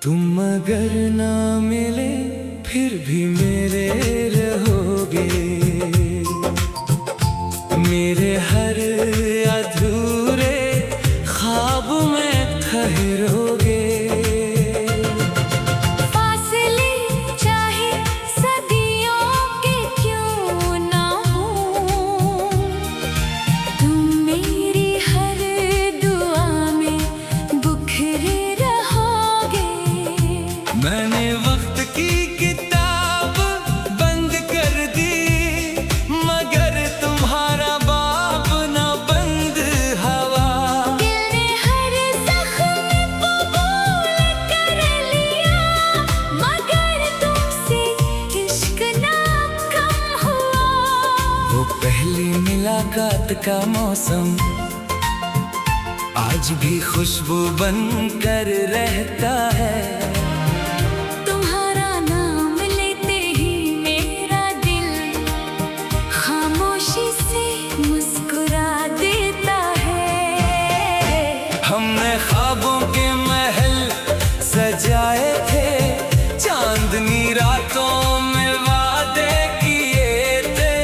तुम अगर ना मिले फिर भी मेरे रहोगे, मेरे हर अधूरे ख्वाब में ठहरोगे। फासले चाहे सदियों के क्यों ना हो, तुम मेरी हर दुआ में बिखरे रहोगे। मैंने वक्त की किताब बंद कर दी, मगर तुम्हारा बाब ना बंद हवा। दिल ने हर जख्म कबूल कर लिया, मगर तुमसे इश्क ना कम हुआ। वो पहली मुलाकात का मौसम आज भी खुशबू बन कर रहता है। तुम्हारा नाम लेते ही मेरा दिल खामोशी से मुस्कुरा देता है। हमने ख्वाबों के महल सजाए थे, चांदनी रातों में वादे किए थे।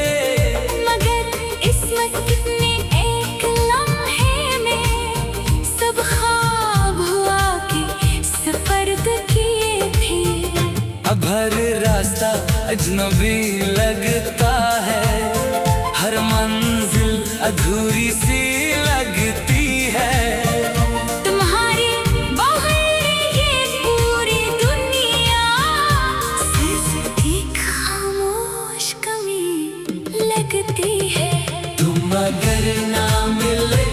मगर इसमत कितने एक लम्हे में सब ख्वाब हुआ कि सफर्द किए थे। अब हर रास्ता अजनबी लगता है, हर मंजिल अधूरी सी लगती है। तुम्हारी बगैर ये पूरी दुनिया सिर्फ एक खामोश कमी लगती है। तुम अगर ना मिले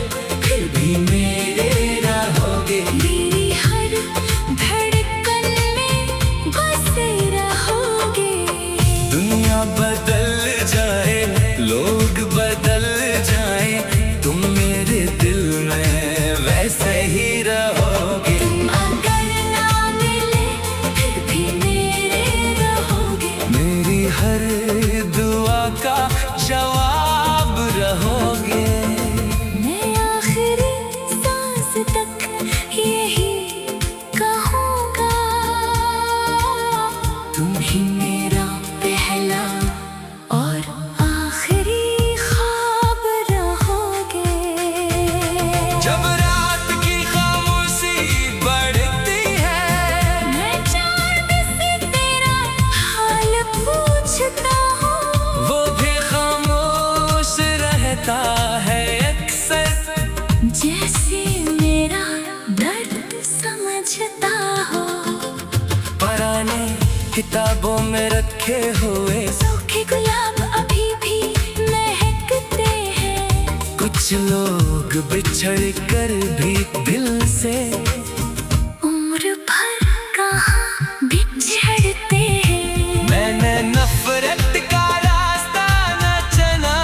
फिर भी मेरे रहोगे, मेरी हर धड़कन में बसे रहोगे। दुनिया बदल जाए, लोग बदल जाए, तुम मेरे दिल में वैसे ही रहोगे। तुम अगर ना मिले फिर भी मेरे रहोगे। मेरी हर दुआ का जवाब रहोगे। मैं आखिरी सांस तक यही कहूँगा, तुम ही मेरा पहला और आखिरी ख्वाब रहोगे। जब रात की खामोशी बढ़ती है, मैं चांद से तेरा हाल पूछता हूँ। वो भी खामोश रहता है अक्सर, जैसे मेरा दर्द समझता हो। पुराने किताबों में रखे हुए सूखे गुलाब अभी भी महकते हैं। कुछ लोग बिछड़ कर भी दिल से उम्र भर कहाँ बिछड़ते हैं। मैंने नफरत का रास्ता न चला,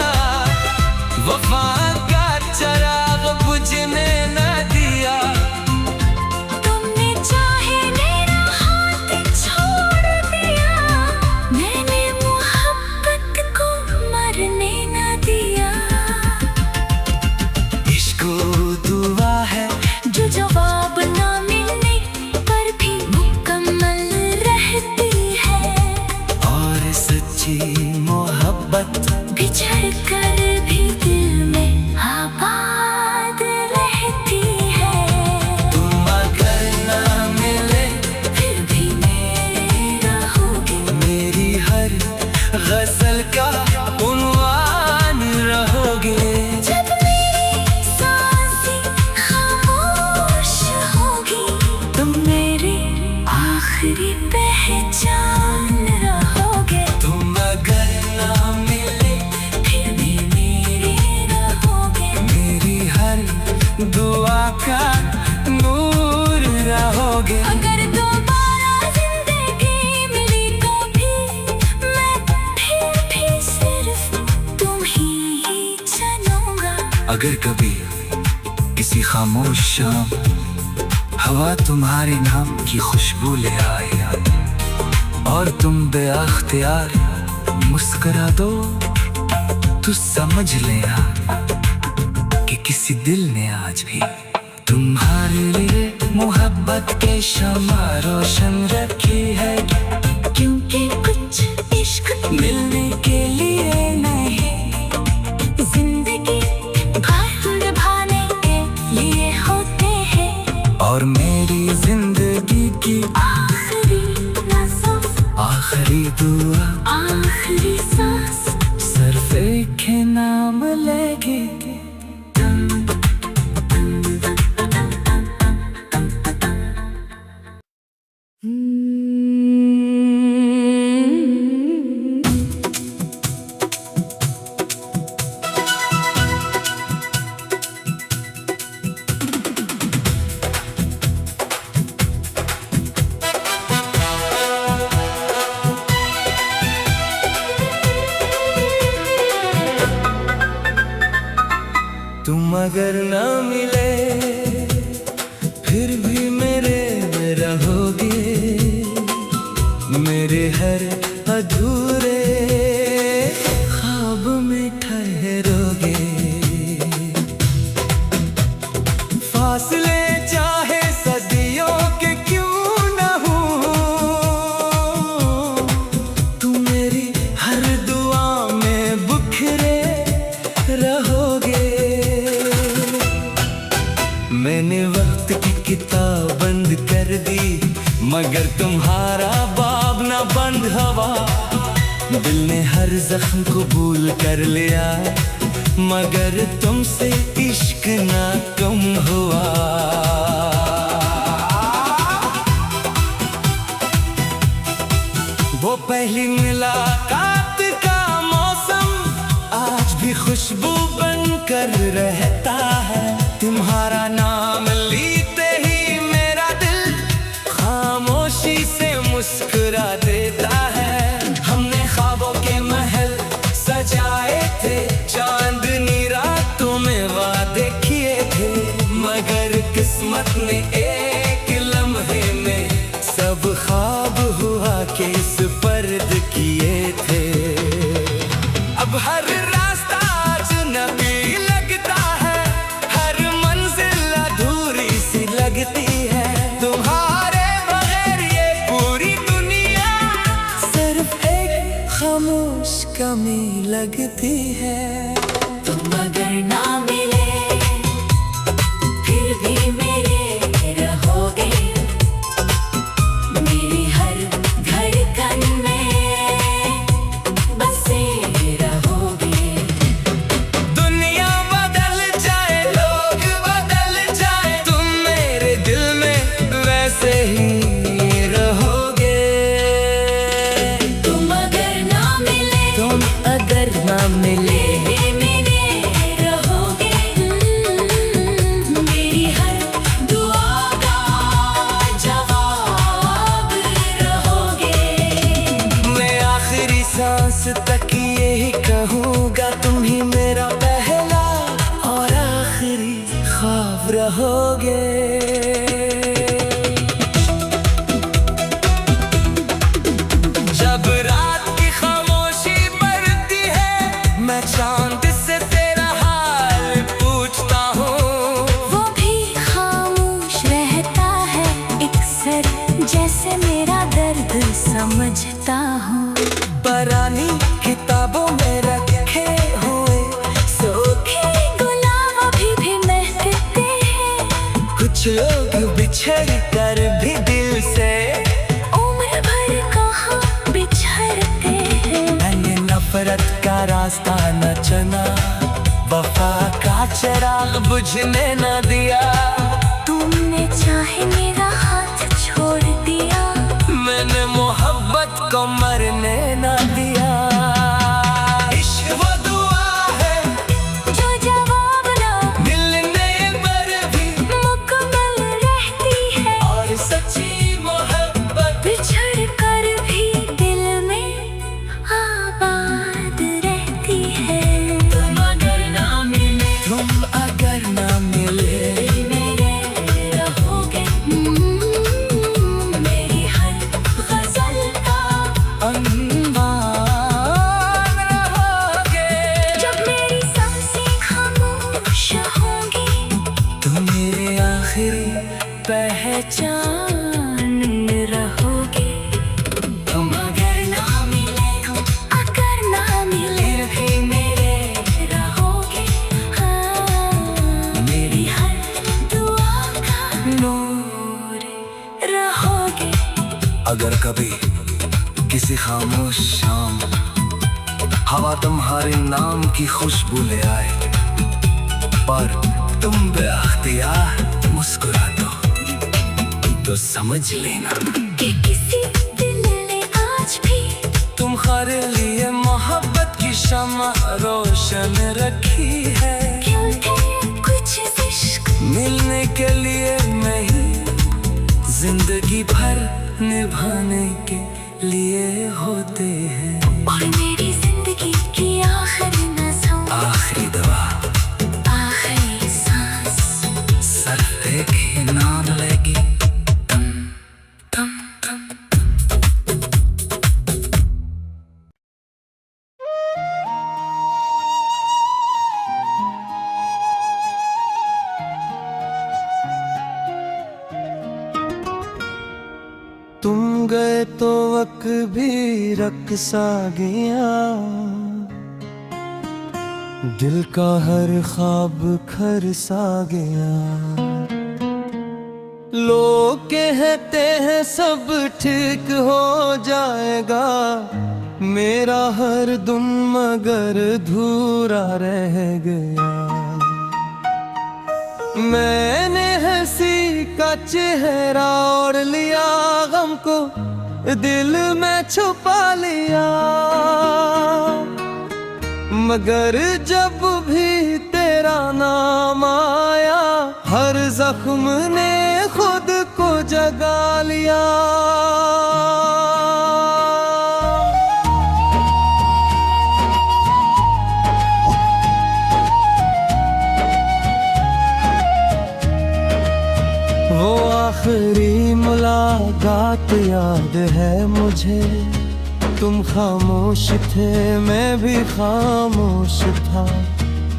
वफा का चराग बुझने न दिया। तुमने चाहे मेरा हाथ छोड़ दिया, मैंने मोहब्बत को मरने न दिया। इश्क दुआ है जो जवाब ना मिलने पर भी मुकम्मल रहती है, और सच्ची मोहब्बत बिछड़ कर भी दिल में आबाद रहती है। तुम अगर ना मिले फिर भी मेरे रहोगे। मेरी हर गजल का उन्वान रहोगे। जब मेरी सांसें खामोश होगी, तुम मेरी आखिरी पहचान रहोगे। तुम अगर ना मिले फिर भी मेरे रहोगे। मेरी हर दुआ का नूर रहोगे। अगर दोबारा जिंदगी मिली तो भी मैं फिर भी सिर्फ तुम ही चुनूंगा। अगर कभी किसी खामोश शाम हवा तुम्हारे नाम की खुशबू ले आए और तुम बेअख्तियार मुस्कुरा दो, तू समझ लेना कि किसी दिल ने आज भी तुम्हारे लिए मोहब्बत के शम्मा रोशन रखी है। क्योंकि कुछ इश्क मिलने के लिए नहीं, जिंदगी भर निभाने के लिए होते हैं। और मेरी जिंदगी की आखिरी नज़र, आखिरी दुआ, आखिरी सांस सिर्फ एक ही नाम लेगी। तुम अगर ना मिले फिर भी मेरे में रहोगे, मेरे हर अधूरे ख्वाब में ठहरोगे। फासले चाहे सदियों के क्यों न हो, तुम मेरी हर दुआ में बिखरे रहोगे। मैंने वक्त की किताब बंद कर दी, मगर तुम्हारा बाब ना बंद हुआ। दिल ने हर जख्म कबूल कर लिया, मगर तुमसे इश्क ना कम हुआ। वो पहली मुलाकात का मौसम आज भी खुशबू बनकर रहता है। तुम्हारा नाम लेते ही मेरा दिल खामोशी से मुस्कुरा देता है। हमने ख्वाबों के महल सजाए थे, चांदनी रातों में वादे किए थे, मगर किस्मत ने एक लम्हे में सब ख्वाब हुआ के सुपर्द किए थे। अब हर रास्ता अजनबी लगता है, हर मंजिल अधूरी सी लगती है। तुम्हारे बगैर ये पूरी दुनिया सिर्फ एक खामोश कमी लगती है। तुम अगर ना मिले फिर भी मेरे रहोगे, मेरी हर धड़कन में बसे रहोगे। दुनिया बदल जाए, लोग बदल जाए, तुम मेरे दिल में वैसे ही रहोगे। तुम अगर ना मिले, तुम अगर ना मिले, मेरे रहोगे। मेरी हर दुआ का जवाब रहोगे। मैं आखिरी सांस तक यही कहूँगा, तुम ही मेरा पहला और आखिरी ख्वाब रहोगे। जब रात की खामोशी बढ़ती है, मैं चांद से तेरा हाल पूछता हूँ। वो भी खामोश रहता है अक्सर, जैसे मेरा दर्द समझता हूँ। पुरानी किताबों में रखे हुए सूखे गुलाब अभी भी महकते हैं, कुछ लोग बिछड़ कर भी दिल से उम्र भर कहाँ बिछड़ते हैं। मैंने नफरत का रास्ता न चुना, वफा का चिराग बुझने न दिया। तुमने चाहे मेरा हाथ छोड़ दिया, मैंने मोहब्बत को मरने न दिया। इश्क वो दुआ है जो जवाब ना मिलने पर भी मुकम्मल रहती है, और सच्ची मोहब्बत बिछड़ कर भी दिल में आबाद रहती है। तुम अगर ना मिले, तुम अगर ना मिले, मेरे रहोगे। मेरी हर गजल का पहचान में रहोगे। तुम अगर ना मिले हो, अगर ना मिले भी मेरे रहोगे। हाँ, मेरी हर दुआ का नूर रहोगे। अगर कभी किसी खामोश शाम हवा तुम्हारे नाम की खुशबू ले आए, पर तुम बेअख्तियार मुस्कुरा दो, तो समझ लेना कि किसी दिल ने आज भी तुम्हारे लिए मोहब्बत की शम्मा रोशन रखी है। क्योंकि कुछ इश्क मिलने के लिए नहीं, जिंदगी भर निभाने के लिए होते हैं। और मेरी जिंदगी की आखिरी नज़ों, आखिरी दवा, आखिरी सांस सिर्फ एक ही नाम लेगी, तुम तुम तुम। तुम गए तो वक्त भी रक़्सा गया, दिल का हर ख्वाब खरसा गया। लोग कहते हैं सब ठीक हो जाएगा, मेरा हर दिन मगर अधूरा रह गया। मैंने हंसी का चेहरा ओढ़ लिया, गम को दिल में छुपा लिया, मगर जब भी तेरा नाम आया, हर जख्म ने खुद को जगा लिया। वो आखिरी मुलाकात याद है मुझे, तुम खामोश थे मैं भी खामोश था।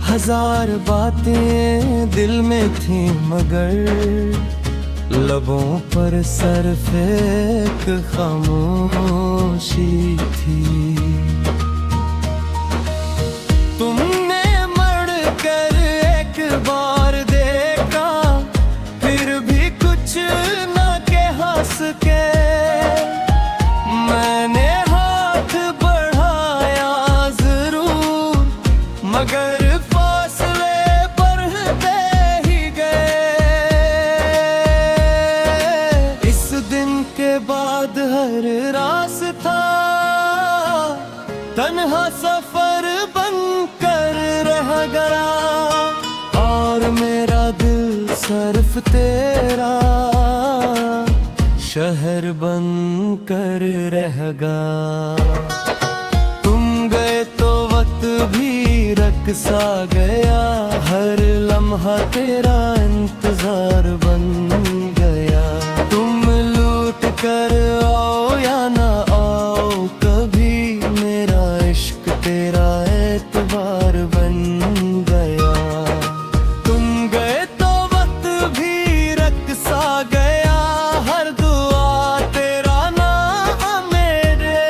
हजार बातें दिल में थी मगर लबों पर सिर्फ एक खामोशी थी। तुमने मर कर एक बार देखा, फिर भी कुछ न कह सके। मैंने हाथ बढ़ाया जरूर, मगर फासले बढ़ते ही गए। इस दिन के बाद हर रास्ता तन्हा सफर बनकर रह गया, और मेरा दिल सिर्फ तेरा शहर बन कर रह गया। तुम गए तो वक्त भी रक़्सा गया, हर लम्हा तेरा इंतजार बन गया। तुम लूट कर आओ या ना आओ, कभी मेरा इश्क तेरा एतबार बन गया। तुम गए तो वक्त भी रक़्सा गया, हर दुआ तेरा नाम मेरे।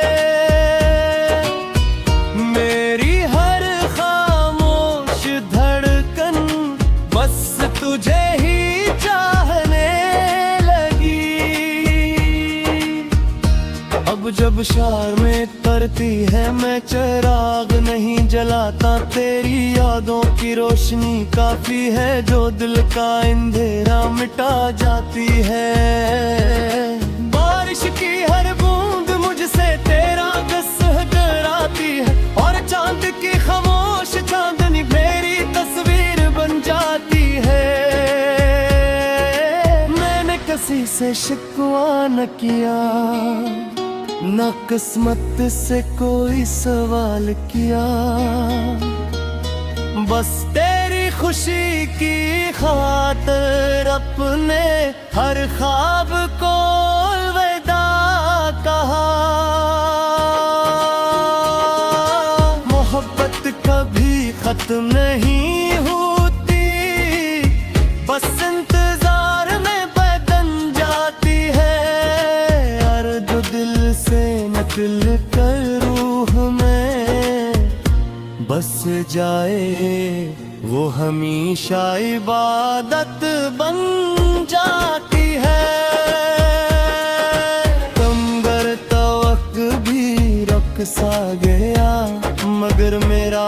मेरी हर खामोश धड़कन बस तुझे ही चाहने लगी। अब जब शार में तरती है मैं चिराग नहीं जलाता, तेरी यादों की रोशनी काफी है जो दिल का अंधेरा मिटा जाती है। बारिश की हर बूंद मुझसे तेरा कसह डराती है, और चांद की खामोश चांदनी मेरी तस्वीर बन जाती है। मैंने किसी से शिकवा न किया, न किस्मत से कोई सवाल किया, बस तेरी खुशी की खातिर अपने हर ख्वाब को अलविदा कहा। मोहब्बत कभी खत्म नहीं होती, बस इंतजार में बदन जा बस जाए वो हमेशा इबादत बन जाती है। कमगर तवक भी रुक सा गया, मगर मेरा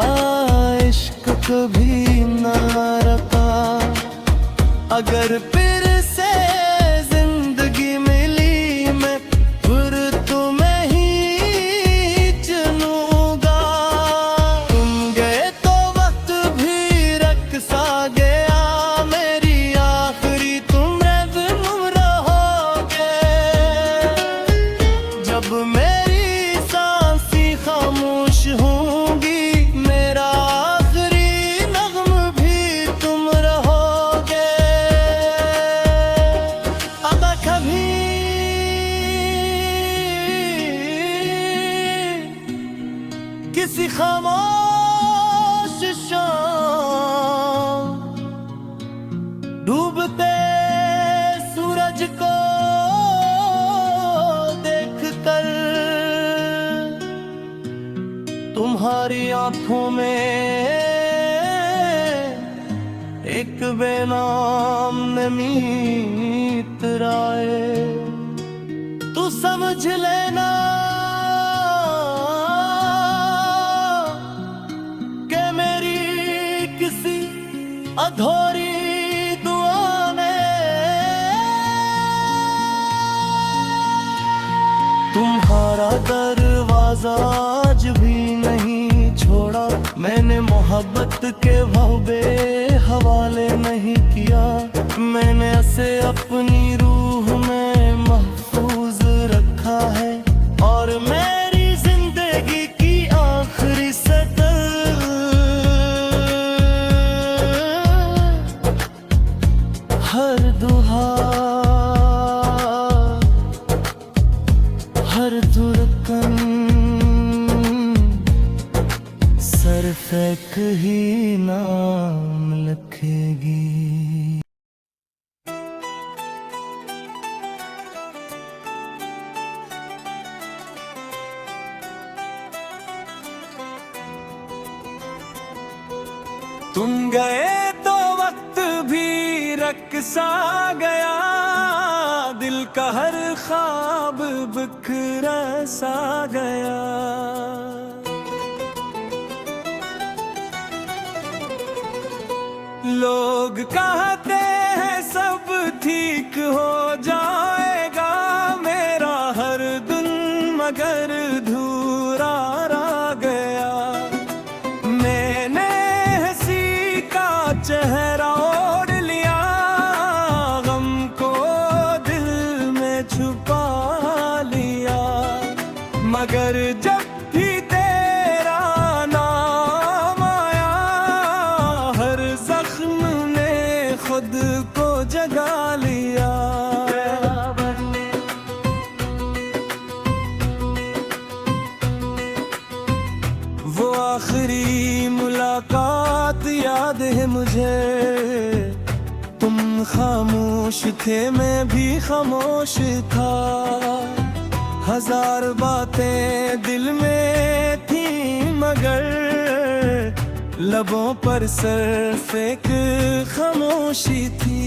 इश्क कभी ना रुका। अगर फिर से जिंदगी मिली मैं फिर तुम्हें ही चुनूंगा। तुम गए तो वक्त भी रख सा गया, मेरी आखिरी तुम रहनुम रहोगे। जब मेरी सांसें खामोश होंगी, मेरा आखिरी नग़्म भी तुम रहोगे। अगर कभी किसी खामोश शाम डूबते सूरज को देखकर तुम्हारी आंखों में एक बेनाम नमी इतराए, तू समझ लेना कि मेरी किसी अधूरी दुआ ने तुम्हारा दरवाजा आज भी नहीं छोड़ा। मैंने मोहब्बत के भावे हवाले नहीं किया, मैंने उसे अपनी रूह में महफूज रखा है। और मेरी जिंदगी की आखिरी सतर हर दुआ हर धड़कन सिर्फ एक ही नाम लिखेगी। तुम गए तो वक्त भी रक सा गया, दिल का हर ख्वाब बिखरा सा गया। लोग कहते हैं सब ठीक हो जाएगा, मेरा हर दिन मगर धूरा रह गया। मैंने हंसी का चेहरा ओढ़ लिया, गम को दिल में छुपा लिया। मगर जब भी तेरा नाम आया, हर जख्म ने खुद को जगा लिया। वो आखिरी मुलाकात याद है मुझे, तुम खामोश थे मैं भी खामोश था। हजार बातें दिल में थी, मगर लबों पर सिर्फ एक खामोशी थी।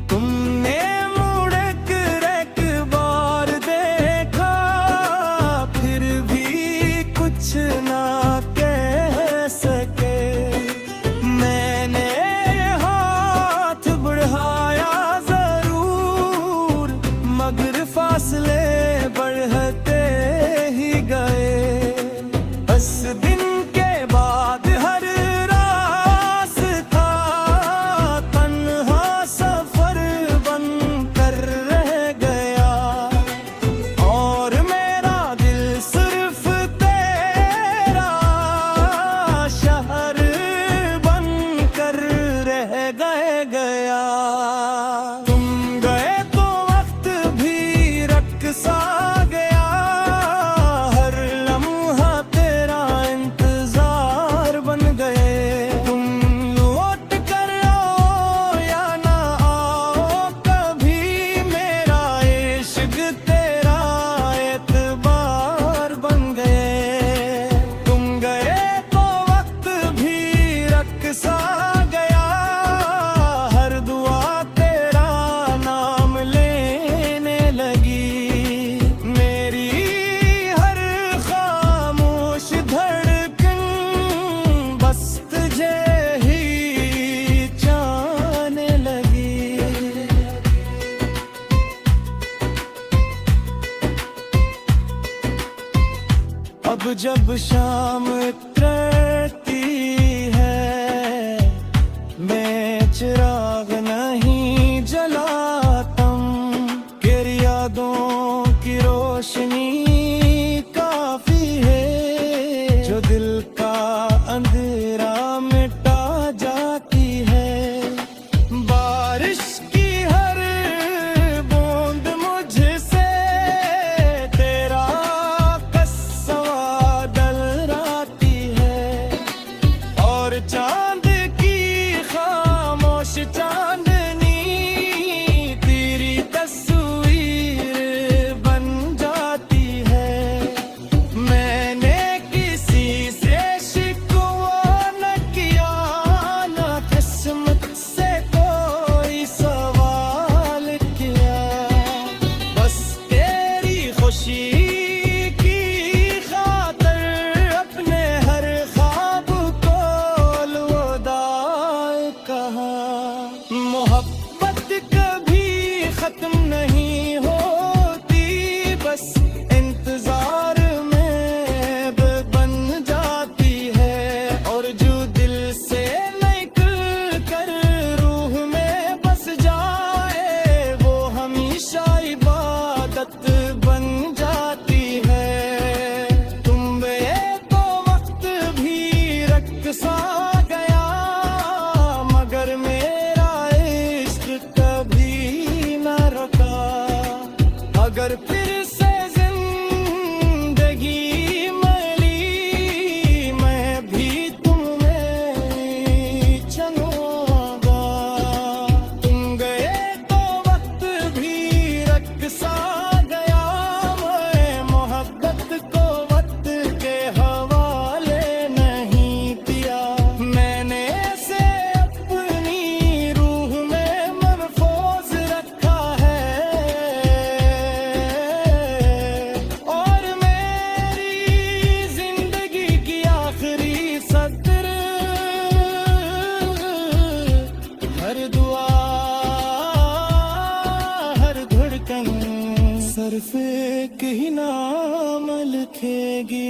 तुमने मुड़ कर एक बार देखा, फिर भी कुछ ना कह सके। मैंने हाथ बढ़ाया जरूर, मगर फासले बढ़ते ही गए। बस दिन के बाद हर रास्ता तन्हा सफर बन जब शाम करती है मैं चिराग नहीं जलाता तेरी यादों की रोशनी काफी है जो दिल का अंधेरा मिटा जाती है बारिश की हर बूंद मुझसे तेरा कस्सा डलराती है और चांद की खामोश चांदनी तेरी तस्वीर बन जाती है मैंने किसी से शिकवा न किया न किस्मत से कोई सवाल किया बस तेरी खुशी की खातिर अपने हर ख्वाब को अलविदा कहा मोहब्बत कभी खत्म नहीं होती बस इंतजार में बन जाती है और जो दिल से निकल कर रूह में बस जाए वो हमेशा इबादत बन जाती है तुम ये तो वक्त भी रक्सा गया मगर मेरा इश्क कभी न रुका अगर फिर से जिंदगी मिली मैं भी तुम्हें चलूंगा तुम गए तो वक्त भी रक्सा गया मैं मोहब्बत को वक्त के हवाले नहीं दिया मैंने इसे अपनी रूह में महफूज रखा है और मेरी जिंदगी की आखिरी सत्र हर दुआ हर धड़कन सिर्फ एक ही नाम लिखेगी